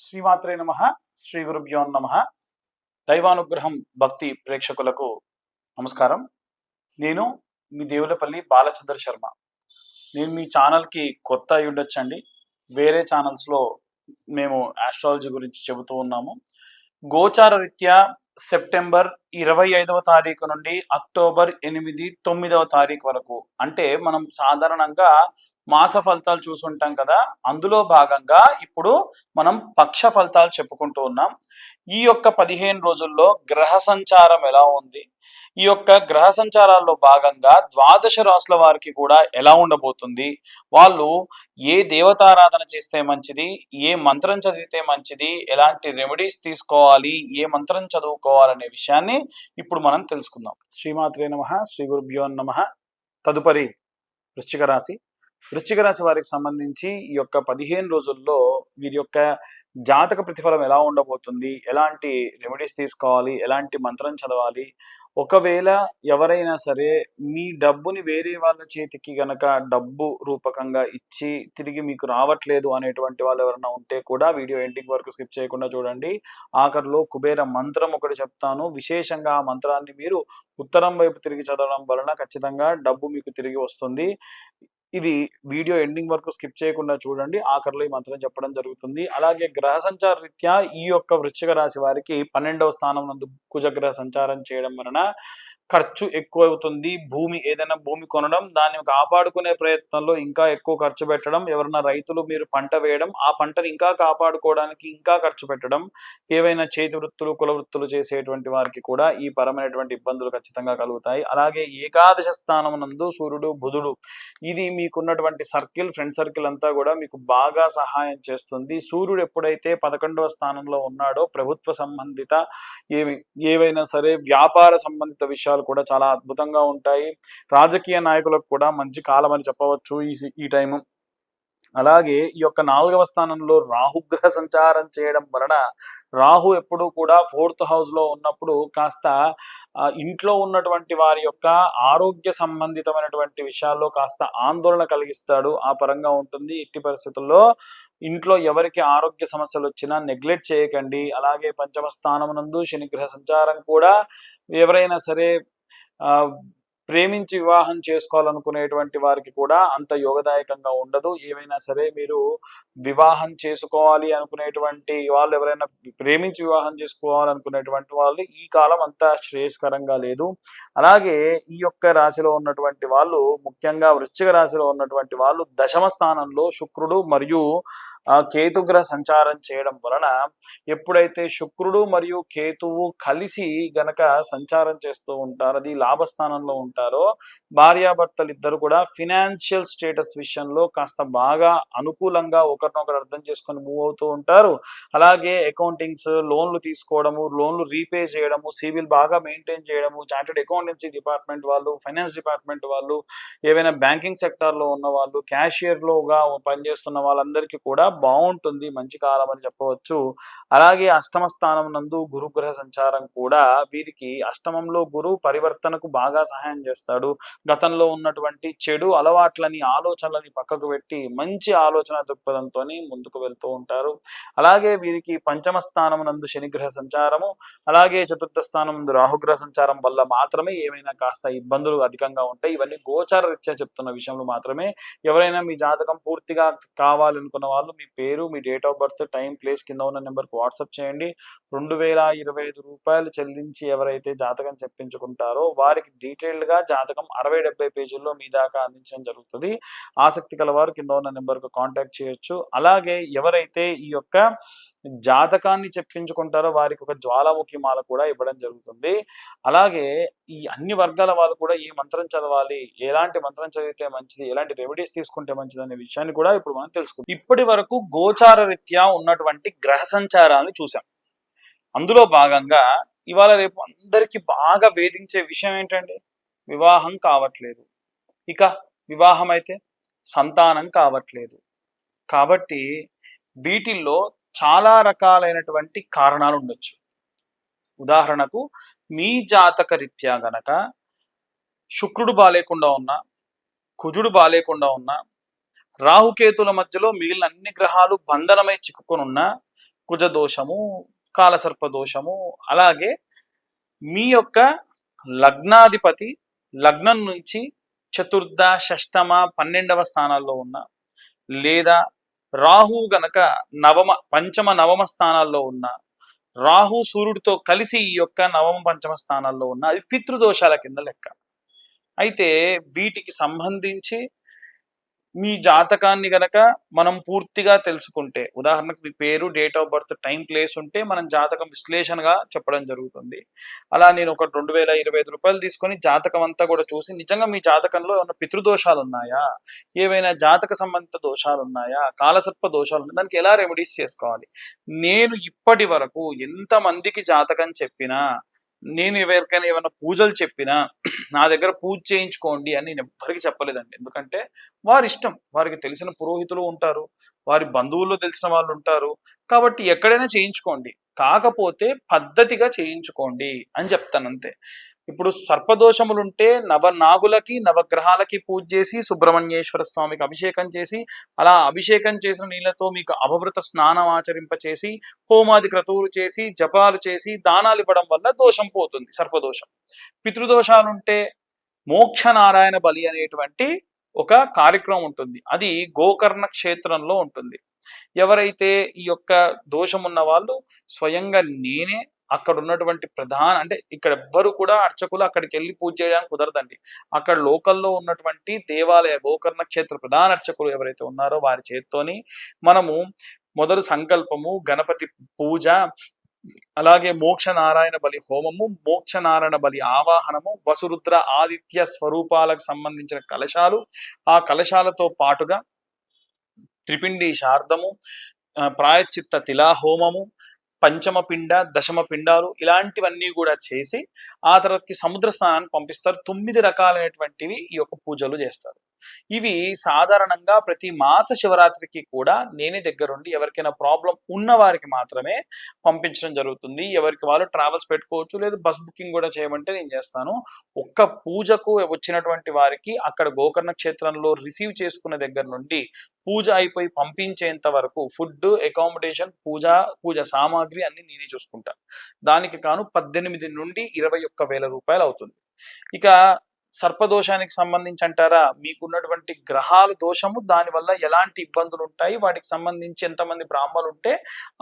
శ్రీమాత్రే నమః. శ్రీ గురుభ్యో నమః. దైవానుగ్రహం భక్తి ప్రేక్షకులకు నమస్కారం. నేను మీ దేవులపల్లి బాలచంద్ర శర్మ. నేను మీ ఛానల్కి కొత్త అయి ఉండొచ్చండి. వేరే ఛానల్స్లో మేము ఆస్ట్రాలజీ గురించి చెబుతూ ఉన్నాము. గోచార రీత్యా సెప్టెంబర్ 25వ తారీఖు నుండి అక్టోబర్ 8, 9వ తారీఖు వరకు, అంటే మనం సాధారణంగా మాస ఫలితాలు చూసుంటాం కదా, అందులో భాగంగా ఇప్పుడు మనం పక్ష ఫలితాలు చెప్పుకుంటూ ఉన్నాం. ఈ యొక్క 15 రోజుల్లో గ్రహ సంచారం ఎలా ఉంది, ఈ యొక్క గ్రహ సంచారాల్లో భాగంగా ద్వాదశ రాశుల వారికి కూడా ఎలా ఉండబోతుంది, వాళ్ళు ఏ దేవతారాధన చేస్తే మంచిది, ఏ మంత్రం చదివితే మంచిది, ఎలాంటి రెమెడీస్ తీసుకోవాలి, ఏ మంత్రం చదువుకోవాలనే విషయాన్ని ఇప్పుడు మనం తెలుసుకుందాం. శ్రీమాత్రే నమః. శ్రీ గురుభ్యో నమః. తదుపరి వృశ్చిక రాశి. వృశ్చిక రాశి వారికి సంబంధించి ఈ యొక్క 15 రోజుల్లో వీరి యొక్క జాతక ప్రతిఫలం ఎలా ఉండబోతుంది, ఎలాంటి రెమెడీస్ తీసుకోవాలి, ఎలాంటి మంత్రం చదవాలి, ఒకవేళ ఎవరైనా సరే మీ డబ్బుని వేరే వాళ్ళ చేతికి గనక డబ్బు రూపకంగా ఇచ్చి తిరిగి మీకు రావట్లేదు అనేటువంటి వాళ్ళు ఎవరైనా ఉంటే కూడా వీడియో ఎండింగ్ వరకు స్కిప్ చేయకుండా చూడండి. ఆఖరిలో కుబేర మంత్రం ఒకటి చెప్తాను. విశేషంగా ఆ మంత్రాన్ని మీరు ఉత్తరం వైపు తిరిగి చదవడం వలన ఖచ్చితంగా డబ్బు మీకు తిరిగి వస్తుంది. ఇది వీడియో ఎండింగ్ వరకు స్కిప్ చేయకుండా చూడండి. ఆఖరిలో ఈ మంత్రం చెప్పడం జరుగుతుంది. అలాగే గ్రహ సంచార రీత్యా ఈ యొక్క వృశ్చిక రాశి వారికి 12వ స్థానం నందు కుజగ్రహ సంచారం చేయడం వలన ఖర్చు ఎక్కువ అవుతుంది. ఏదైనా భూమి కొనడం, దాన్ని కాపాడుకునే ప్రయత్నంలో ఇంకా ఎక్కువ ఖర్చు పెట్టడం, ఎవరైనా రైతులు మీరు పంట వేయడం, ఆ పంటను ఇంకా కాపాడుకోవడానికి ఇంకా ఖర్చు పెట్టడం, ఏవైనా చేతి వృత్తులు కుల వృత్తులు చేసేటువంటి వారికి కూడా ఈ పరమైనటువంటి ఇబ్బందులు ఖచ్చితంగా కలుగుతాయి. అలాగే ఏకాదశ స్థానం నందు సూర్యుడు బుధుడు, ఇది మీకున్నటువంటి సర్కిల్, ఫ్రెండ్ సర్కిల్ అంతా కూడా మీకు బాగా సహాయం చేస్తుంది. సూర్యుడు ఎప్పుడైతే 11వ స్థానంలో ఉన్నాడో ప్రభుత్వ సంబంధిత ఏవైనా సరే వ్యాపార సంబంధిత విషయాలు కూడా చాలా అద్భుతంగా ఉంటాయి. రాజకీయ నాయకులకు కూడా మంచి కాలం అని చెప్పవచ్చు ఈ టైము. అలాగే ఈ యొక్క 4వ స్థానంలో రాహుగ్రహ సంచారం చేయడం వలన, రాహు ఎప్పుడు కూడా 4th హౌస్ లో ఉన్నప్పుడు కాస్త ఇంట్లో ఉన్నటువంటి వారి యొక్క ఆరోగ్య సంబంధితమైనటువంటి విషయాల్లో కాస్త ఆందోళన కలిగిస్తాడు. ఆ పరంగా ఉంటుంది. ఎట్టి పరిస్థితుల్లో ఇంట్లో ఎవరికి ఆరోగ్య సమస్యలు వచ్చినా నెగ్లెక్ట్ చేయకండి. అలాగే 5వ స్థానం నందు శనిగ్రహ సంచారం కూడా ఎవరైనా సరే ప్రేమించి వివాహం చేసుకోవాలనుకునేటువంటి వారికి కూడా అంత యోగదాయకంగా ఉండదు. ఏవైనా సరే మీరు వివాహం చేసుకోవాలి అనుకునేటువంటి వాళ్ళు, ఎవరైనా ప్రేమించి వివాహం చేసుకోవాలనుకునేటువంటి వాళ్ళు ఈ కాలం అంత శ్రేయస్కరంగా లేదు. అలాగే ఈ యొక్క రాశిలో ఉన్నటువంటి వాళ్ళు, ముఖ్యంగా వృశ్చిక రాశిలో ఉన్నటువంటి వాళ్ళు 10వ స్థానంలో శుక్రుడు మరియు కేతుగ్రహ సంచారం చేయడం వలన, ఎప్పుడైతే శుక్రుడు మరియు కేతువు కలిసి గనక సంచారం చేస్తూ ఉంటారో, అది లాభస్థానంలో ఉంటారో, భార్యాభర్తలు ఇద్దరు కూడా ఫినాన్షియల్ స్టేటస్ విషయంలో కాస్త బాగా అనుకూలంగా ఒకరినొకరు అర్థం చేసుకొని మూవ్ అవుతూ ఉంటారు. అలాగే అకౌంటింగ్స్, లోన్లు తీసుకోవడము, లోన్లు రీపే చేయడము, సివిల్ బాగా మెయింటైన్ చేయడము, చార్టెడ్ అకౌంటెన్సీ డిపార్ట్మెంట్ వాళ్ళు, ఫైనాన్స్ డిపార్ట్మెంట్ వాళ్ళు, ఏవైనా బ్యాంకింగ్ సెక్టార్లో ఉన్న వాళ్ళు, క్యాషియర్లోగా పనిచేస్తున్న వాళ్ళందరికీ కూడా బాగుంటుంది. మంచి కాలం అని చెప్పవచ్చు. అలాగే అష్టమ స్థానం నందు గురుగ్రహ సంచారం కూడా వీరికి, అష్టమంలో గురువు పరివర్తనకు బాగా సహాయం చేస్తాడు. గతంలో ఉన్నటువంటి చెడు అలవాట్లని, ఆలోచనలని పక్కకు పెట్టి మంచి ఆలోచన దృక్పథంతో ముందుకు వెళ్తూ ఉంటారు. అలాగే వీరికి 5వ స్థానం నందు శనిగ్రహ సంచారము, అలాగే 4థ స్థానం నందు రాహుగ్రహ సంచారం వల్ల మాత్రమే ఏమైనా కాస్త ఇబ్బందులు అధికంగా ఉంటాయి. ఇవన్నీ గోచార రీత్యా చెప్తున్న విషయంలో మాత్రమే. ఎవరైనా మీ జాతకం పూర్తిగా కావాలనుకున్న వాళ్ళు మీ పేరు, మీ date of birth, time, place కింద ఉన్న నెంబర్కి వాట్సాప్ చేయండి. 2025 రూపాయలు చెల్లించి ఎవరైతే జాతకం చెప్పించుకుంటారో వారికి డీటెయిల్డ్గా జాతకం 60-70 పేజీల్లో మీ దాకా అందించడం జరుగుతుంది. ఆసక్తి కలవారు కింద ఉన్న నెంబర్కు కాంటాక్ట్ చేయొచ్చు. అలాగే ఎవరైతే ఈ యొక్క జాతకాన్ని చెప్పించుకుంటారో వారికి ఒక జ్వాలాముఖి మాల కూడా ఇవ్వడం జరుగుతుంది. అలాగే ఈ అన్ని వర్గాల వాళ్ళు కూడా ఏ మంత్రం చదవాలి, ఎలాంటి మంత్రం చదివితే మంచిది, ఎలాంటి రెమెడీస్ తీసుకుంటే మంచిది అనే విషయాన్ని కూడా ఇప్పుడు మనం తెలుసుకుందాం. ఇప్పటి వరకు గోచార రీత్యా ఉన్నటువంటి గ్రహ సంచారాన్ని చూసాం. అందులో భాగంగా ఇవాళ రేపు అందరికీ బాగా వేధించే విషయం ఏంటండి? వివాహం కావట్లేదు. ఇక వివాహం అయితే సంతానం కావట్లేదు. కాబట్టి వీటిల్లో చాలా రకాలైనటువంటి కారణాలు ఉండొచ్చు. ఉదాహరణకు మీ జాతక రీత్యా గనక శుక్రుడు బాలేకుండా ఉన్నా, కుజుడు బాలేకుండా ఉన్నా, రాహుకేతుల మధ్యలో మిగిలిన అన్ని గ్రహాలు బంధనమై చిక్కుకొని ఉన్నా, కుజ దోషము, కాలసర్ప దోషము, అలాగే మీ యొక్క లగ్నాధిపతి లగ్నం నుంచి చతుర్థ, షష్టమ, 12వ స్థానాల్లో ఉన్న, లేదా రాహు గనక పంచమ నవమ స్థానాల్లో ఉన్న, రాహు సూర్యుడితో కలిసి ఈ యొక్క నవమ పంచమ స్థానాల్లో ఉన్న, అది పితృదోషాల కింద లెక్క. అయితే వీటికి సంబంధించి మీ జాతకాన్ని గనక మనం పూర్తిగా తెలుసుకుంటే, ఉదాహరణకు మీ పేరు, date of birth, time, place ఉంటే మనం జాతకం విశ్లేషణగా చెప్పడం జరుగుతుంది. అలా నేను ఒక 2025 రూపాయలు తీసుకొని జాతకం అంతా కూడా చూసి నిజంగా మీ జాతకంలో ఏమైనా పితృదోషాలు ఉన్నాయా, ఏవైనా జాతక సంబంధిత దోషాలు ఉన్నాయా, కాలసర్ప దోషాలు ఉన్నాయి, దానికి ఎలా రెమెడీస్ చేసుకోవాలి. నేను ఇప్పటి వరకు ఎంతమందికి జాతకం చెప్పినా, నేను ఎవరికైనా ఏమైనా పూజలు చెప్పినా నా దగ్గర పూజ చేయించుకోండి అని నేను ఎవ్వరికి చెప్పలేదండి. ఎందుకంటే వారి ఇష్టం, వారికి తెలిసిన పురోహితులు ఉంటారు, వారి బంధువుల్లో తెలిసిన వాళ్ళు ఉంటారు, కాబట్టి ఎక్కడైనా చేయించుకోండి, కాకపోతే పద్ధతిగా చేయించుకోండి అని చెప్తాను అంతే. ఇప్పుడు సర్పదోషములుంటే నవనాగులకి నవగ్రహాలకి పూజ చేసి సుబ్రహ్మణ్యేశ్వర స్వామికి అభిషేకం చేసి, అలా అభిషేకం చేసిన నీళ్లతో మీకు అవభృత స్నానం ఆచరింపచేసి, హోమాది క్రతువులు చేసి, జపాలు చేసి, దానాలు ఇవ్వడం వల్ల దోషం పోతుంది, సర్పదోషం. పితృదోషాలుంటే మోక్ష నారాయణ బలి అనేటువంటి ఒక కార్యక్రమం ఉంటుంది, అది గోకర్ణ క్షేత్రంలో ఉంటుంది. ఎవరైతే ఈ యొక్క దోషం ఉన్న వాళ్ళు స్వయంగా నేనే అక్కడ ఉన్నటువంటి అంటే ఇక్కడ ఎవ్వరు కూడా అర్చకులు అక్కడికి వెళ్ళి పూజ చేయడానికి కుదరదండి. అక్కడ లోకల్లో ఉన్నటువంటి దేవాలయ గోకర్ణ క్షేత్ర ప్రధాన అర్చకులు ఎవరైతే ఉన్నారో వారి చేత్తోని మనము మొదలు సంకల్పము, గణపతి పూజ, అలాగే మోక్ష నారాయణ బలి హోమము, మోక్ష నారాయణ బలి ఆవాహనము, వసురుద్ర ఆదిత్య స్వరూపాలకు సంబంధించిన కలశాలు, ఆ కలశాలతో పాటుగా త్రిపిండి శార్దము, ప్రాయశ్చిత్త తిలాహోమము, పంచమ పిండ, దశమ పిండాలు, ఇలాంటివన్నీ కూడా చేసి ఆ తర్వాతకి సముద్ర స్నానాన్ని పంపిస్తారు. 9 రకాలైనటువంటివి ఈ యొక్క పూజలు చేస్తారు. ఇవి సాధారణంగా ప్రతి మాస శివరాత్రికి కూడా నేనే దగ్గరుండి ఎవరికైనా ప్రాబ్లం ఉన్న వారికి మాత్రమే పంపించడం జరుగుతుంది. ఎవరికి వాళ్ళు ట్రావెల్స్ పెట్టుకోవచ్చు, లేదా బస్ బుకింగ్ కూడా చేయమంటే నేను చేస్తాను. ఒక్క పూజకు వచ్చినటువంటి వారికి అక్కడ గోకర్ణ క్షేత్రంలో రిసీవ్ చేసుకునే దగ్గర నుండి పూజ అయిపోయి పంపించేంత వరకు ఫుడ్, అకామిడేషన్, పూజ సామాగ్రి అన్ని నేనే చూసుకుంటా. దానికి కాను 18 నుండి 21,000 రూపాయలు అవుతుంది. ఇక సర్పదోషానికి సంబంధించి అంటారా, మీకున్నటువంటి గ్రహాల దోషము, దానివల్ల ఎలాంటి ఇబ్బందులు ఉంటాయి, వాటికి సంబంధించి ఎంతమంది బ్రాహ్మణులు ఉంటే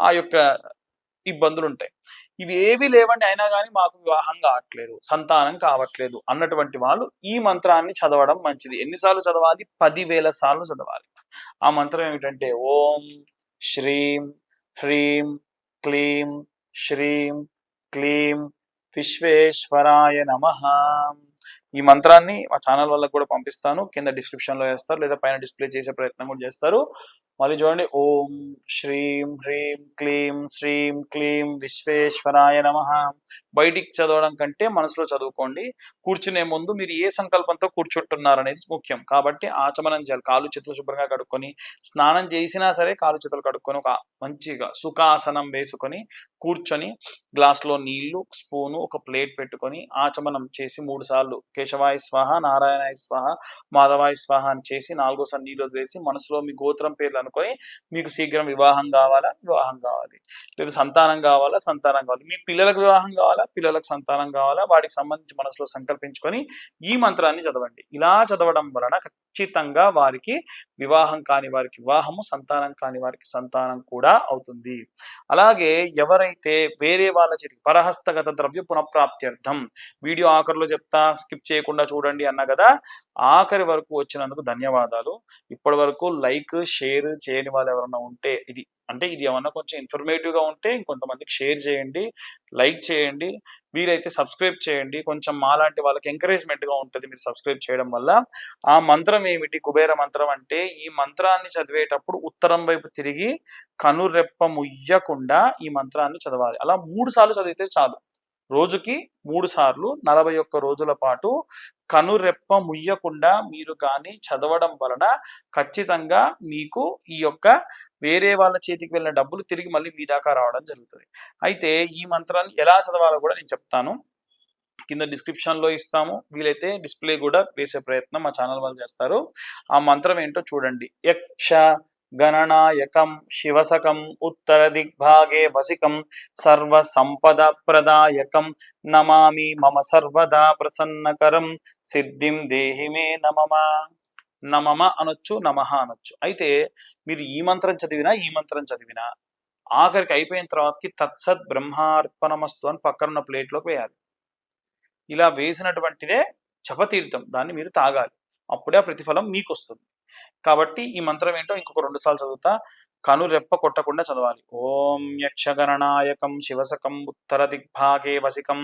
ఆ యొక్క ఇబ్బందులు ఉంటాయి. ఇవి ఏవి లేవండి, అయినా కానీ మాకు వివాహం కావట్లేదు, సంతానం కావట్లేదు అన్నటువంటి వాళ్ళు ఈ మంత్రాన్ని చదవడం మంచిది. ఎన్నిసార్లు చదవాలి? 10,000 సార్లు చదవాలి. ఆ మంత్రం ఏమిటంటే ఓం శ్రీం హ్రీం క్లీం శ్రీం క్లీం విశ్వేశ్వరాయ నమః. ఈ మంత్రాన్ని మా ఛానల్ వాళ్ళకు కూడా పంపిస్తాను, కింద డిస్క్రిప్షన్లో వేస్తారు, లేదా పైన డిస్ప్లే చేసే ప్రయత్నం కూడా చేస్తారు. మళ్ళీ చూడండి, ఓం శ్రీం హ్రీం క్లీం శ్రీం క్లీం విశ్వేశ్వరాయ నమః. బయటికి చదవడం కంటే మనసులో చదువుకోండి. కూర్చునే ముందు మీరు ఏ సంకల్పంతో కూర్చుంటున్నారు అనేది ముఖ్యం, కాబట్టి ఆచమనం చేయాలి. కాలు చేతులు శుభ్రంగా కడుక్కొని, స్నానం చేసినా సరే కాలు చేతులు కడుక్కొని ఒక మంచిగా సుఖాసనం వేసుకొని కూర్చొని గ్లాస్లో నీళ్లు, స్పూను, ఒక ప్లేట్ పెట్టుకొని ఆచమనం చేసి 3 సార్లు కేశవాయ స్వాహ, నారాయణాయ స్వాహ, మాధవాయ స్వాహ అని చేసి 4వసారి నీళ్ళు వదిలేసి మనసులో మీ గోత్రం పేర్లు అనుకొని, మీకు శీఘ్రం వివాహం కావాలా, వివాహం కావాలి, లేదా సంతానం కావాలా, సంతానం కావాలి, మీ పిల్లలకు వివాహం కావాలా, పిల్లలకు సంతానం కావాలా, వాటికి సంబంధించి మనసులో సంకల్పించుకొని ఈ మంత్రాన్ని చదవండి. ఇలా చదవడం వలన ఖచ్చితంగా వారికి వివాహం కాని వారికి వివాహము, సంతానం కాని వారికి సంతానం కూడా అవుతుంది. అలాగే ఎవరైతే వేరే వాళ్ళ చేతికి పరహస్తగత ద్రవ్య పునఃప్రాప్త్యర్థం, వీడియో ఆఖరిలో చెప్తా, స్కిప్ చేయకుండా చూడండి అన్నా కదా, ఆఖరి వరకు వచ్చినందుకు ధన్యవాదాలు. ఇప్పటి వరకు లైక్ షేర్ చేయని వాళ్ళు ఎవరన్నా ఉంటే, ఇది ఏమన్నా కొంచెం ఇన్ఫర్మేటివ్గా ఉంటే ఇంకొంతమందికి షేర్ చేయండి, లైక్ చేయండి, వీలైతే సబ్స్క్రైబ్ చేయండి. కొంచెం మాలాంటి వాళ్ళకి ఎంకరేజ్మెంట్గా ఉంటుంది మీరు సబ్స్క్రైబ్ చేయడం వల్ల. ఆ మంత్రం ఏమిటి? కుబేర మంత్రం అంటే, ఈ మంత్రాన్ని చదివేటప్పుడు ఉత్తరం వైపు తిరిగి కనురెప్ప ముయ్యకుండా ఈ మంత్రాన్ని చదవాలి. అలా 3 సార్లు చదివితే చాలు. రోజుకి 3 సార్లు 41 రోజుల పాటు కనురెప్ప ముయ్యకుండా మీరు కానీ చదవడం వలన ఖచ్చితంగా మీకు ఈ యొక్క వేరే వాళ్ళ చేతికి వెళ్ళిన డబ్బులు తిరిగి మళ్ళీ మీ దాకా రావడం జరుగుతుంది. అయితే ఈ మంత్రాన్ని ఎలా చదవాలో కూడా నేను చెప్తాను, కింద డిస్క్రిప్షన్లో ఇస్తాము, వీలైతే డిస్ప్లే కూడా వేసే ప్రయత్నం మా ఛానల్ వాళ్ళు చేస్తారు. ఆ మంత్రం ఏంటో చూడండి. యక్ష గణనాయకం శివసకం ఉత్తర దిగ్భాగే వసికం సర్వ సంపద ప్రదాయకం నమామి మమ సర్వదా ప్రసన్నకరం సిద్ధిం దేహి మే నమమ. నమమ అనొచ్చు, నమః అనొచ్చు. అయితే మీరు ఈ మంత్రం చదివినా ఆఖరికి అయిపోయిన తర్వాతకి తత్సత్ బ్రహ్మార్పణమస్తు అని పక్కనున్న ప్లేట్లోకి వేయాలి. ఇలా వేసినటువంటిదే జపతీర్థం, దాన్ని మీరు తాగాలి. అప్పుడే ఆ ప్రతిఫలం మీకు వస్తుంది. కాబట్టి ఈ మంత్రం ఏంటో ఇంకొక 2 సార్లు చదువుతా. కను రెప్ప కొట్టకుండా చదవాలి. ఓం యక్షగణనాయకం శివసకం ఉత్తర దిగ్భాగే వసికం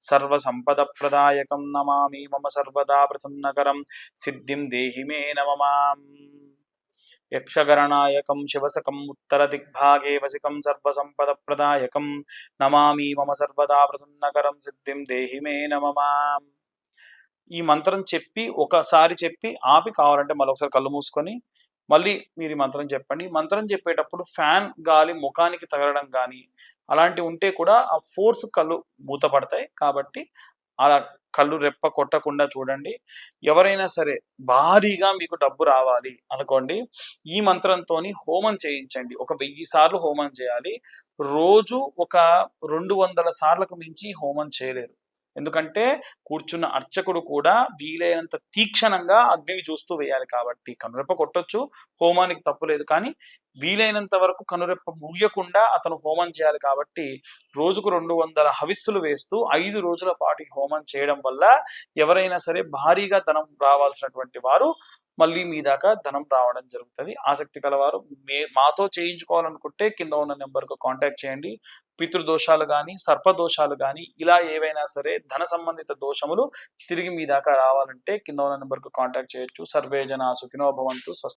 సర్వ సంపద ప్రదాయకం నమామి మమ సర్వదా ప్రసన్నకరం సిద్ధిం దేహి మే నమమాం. యక్షగణనాయకం శివసకం ఉత్తర దిగ్భాగే వసికం సర్వ సంపద ప్రదాయకం నమామి మమ సర్వదా ప్రసన్నకరం సిద్ధిం దేహి మే నమమాం. ఈ మంత్రం ఒకసారి చెప్పి ఆపి కావాలంటే మళ్ళొకసారి కళ్ళు మూసుకొని మళ్ళీ మీరు ఈ మంత్రం చెప్పండి. మంత్రం చెప్పేటప్పుడు ఫ్యాన్ గాలి ముఖానికి తగలడం కానీ అలాంటివి ఉంటే కూడా ఆ ఫోర్స్ కళ్ళు మూతపడతాయి. కాబట్టి అలా కళ్ళు రెప్ప కొట్టకుండా చూడండి. ఎవరైనా సరే భారీగా మీకు డబ్బు రావాలి అనుకోండి, ఈ మంత్రంతోని హోమం చేయించండి. ఒక 1000 సార్లు హోమం చేయాలి. రోజు ఒక 200 సార్లకు మించి హోమం చేయలేరు. ఎందుకంటే కూర్చున్న అర్చకుడు కూడా వీలైనంత తీక్షణంగా అగ్నిని చూస్తూ వేయాలి. కాబట్టి కనురెప్ప కొట్టొచ్చు, హోమానికి తప్పు లేదు. కానీ వీలైనంత వరకు కనురెప్ప ముయ్యకుండా అతను హోమం చేయాలి. కాబట్టి రోజుకు 200 హవిస్సులు వేస్తూ 5 రోజుల పాటు హోమం చేయడం వల్ల ఎవరైనా సరే భారీగా ధనం రావాల్సినటువంటి వారు మళ్ళీ మీ దాకా ధనం రావడం జరుగుతుంది. ఆసక్తి కలవారు మాతో చేయించుకోవాలనుకుంటే కింద ఉన్న నెంబర్కు కాంటాక్ట్ చేయండి. పితృదోషాలు కానీ సర్పదోషాలు కానీ ఇలా ఏవైనా సరే ధన సంబంధిత దోషములు తిరిగి మీ దాకా రావాలంటే కింద ఉన్న నెంబర్కు కాంటాక్ట్ చేయొచ్చు. సర్వే జనా సుఖినో భవంతు. స్వస్తి.